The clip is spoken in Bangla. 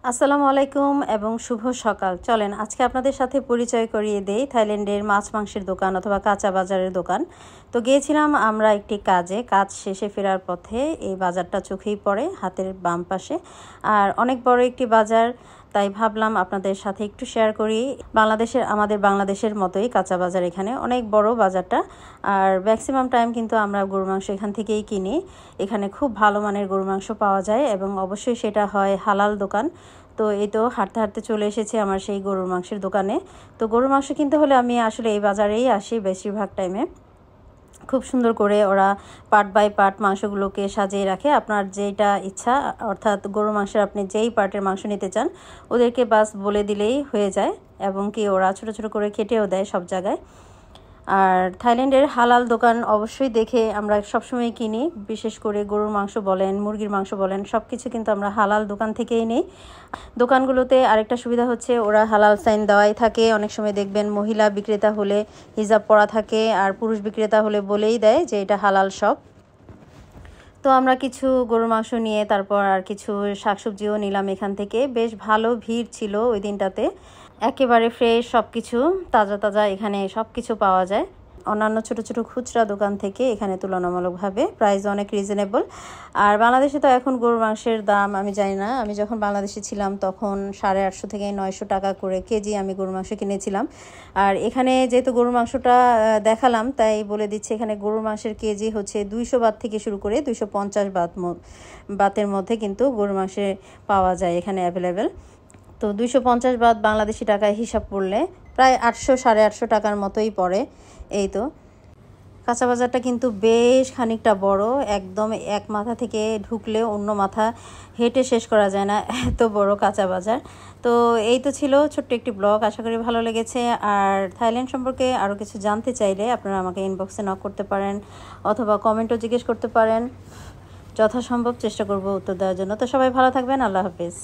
আসসালামু আলাইকুম এবং শুভ সকাল। চলেন আজকে আপনাদের সাথে পরিচয় করিয়ে দেই থাইল্যান্ডের মাছ মাংসের দোকান অথবা কাঁচা বাজারের দোকান। তো গিয়েছিলাম আমরা একটি কাজ শেষে ফেরার পথে এই বাজারটা চোখেই পড়ে হাতের বাম পাশে। আর অনেক বড় একটি বাজার, তাই ভাবলাম আপনাদের সাথে একটু শেয়ার করি। আমাদের বাংলাদেশের মতোই কাঁচা বাজার, এখানে অনেক বড় বাজারটা। আর ম্যাক্সিমাম টাইম কিন্তু আমরা গরু মাংস এখান থেকেই কিনি। এখানে খুব ভালো মানের গরু মাংস পাওয়া যায় এবং অবশ্যই সেটা হয় হালাল দোকান। তো এই তো হাঁটতে হাঁটতে চলে এসেছে আমার সেই গরুর মাংসের দোকানে। তো গরুর মাংস কিনতে হলে আমি আসলে এই বাজারেই আসি বেশিরভাগ টাইমে। খুব সুন্দর করে ওরা পার্ট বাই পার্ট মাংসগুলোকে সাজিয়ে রাখে। আপনার যেটা ইচ্ছা, অর্থাৎ গরুর মাংসের আপনি যেই পার্টের মাংস নিতে চান ওদেরকে বাস বলে দিলেই হয়ে যায়, এবং কি ওরা ছোট ছোট করে কেটেও দেয় সব জায়গায়। আর থাইল্যান্ডের হালাল দোকান অবশ্যই দেখে আমরা সবসময় কিনি, বিশেষ করে গরুর মাংস বলেন, মুরগির মাংস বলেন, সব কিছু কিন্তু আমরা হালাল দোকান থেকেই নিই। দোকানগুলোতে আরেকটা সুবিধা হচ্ছে ওরা হালাল সাইন দেওয়াই থাকে। অনেক সময় দেখবেন মহিলা বিক্রেতা হলে হিজাব পরা থাকে, আর পুরুষ বিক্রেতা হলে বলেই দেয় যে এটা হালাল শপ। তো আমরা কিছু গরুর মাংস নিয়ে তারপর আর কিছু শাকসবজিও নিলাম এখান থেকে। বেশ ভালো ভিড় ছিল ওই দিনটাতে, একেবারে ফ্রেশ সব কিছু, তাজা তাজা এখানে সব কিছু পাওয়া যায়। অন্যান্য ছোট ছোট খুচরা দোকান থেকে এখানে তুলনামূলকভাবে প্রাইস অনেক রিজনেবল। আর বাংলাদেশে তো এখন গরুর মাংসের দাম আমি জানি না, আমি যখন বাংলাদেশে ছিলাম তখন 850 থেকে 900 টাকা করে কেজি আমি গরুর মাংস কিনেছিলাম। আর এখানে যেহেতু গরুর মাংসটা দেখালাম তাই বলে দিচ্ছি, এখানে গরুর মাংসের কেজি হচ্ছে 200 বাত থেকে শুরু করে 250 বাতের মধ্যে কিন্তু গরুর মাংসে পাওয়া যায় এখানে অ্যাভেলেবেল। তো 250 বাত বাংলাদেশি টাকায় হিসাব করলে প্রায় 800-850 টাকার মতোই পড়ে। এই তো কাঁচা বাজারটা কিন্তু বেশ খানিকটা বড়, একদম এক মাথা থেকে ঢুকলে অন্য মাথা হেঁটে শেষ করা যায় না, এত বড় কাঁচা বাজার। তো এই তো ছিল ছোট্ট একটি ব্লগ, আশা করি ভালো লেগেছে। আর থাইল্যান্ড সম্পর্কে আরও কিছু জানতে চাইলে আপনারা আমাকে ইনবক্সে নক করতে পারেন অথবা কমেন্টও জিজ্ঞেস করতে পারেন, যথাসম্ভব চেষ্টা করব উত্তর দেওয়ার জন্য। তো সবাই ভালো থাকবেন, আল্লাহ হাফিজ।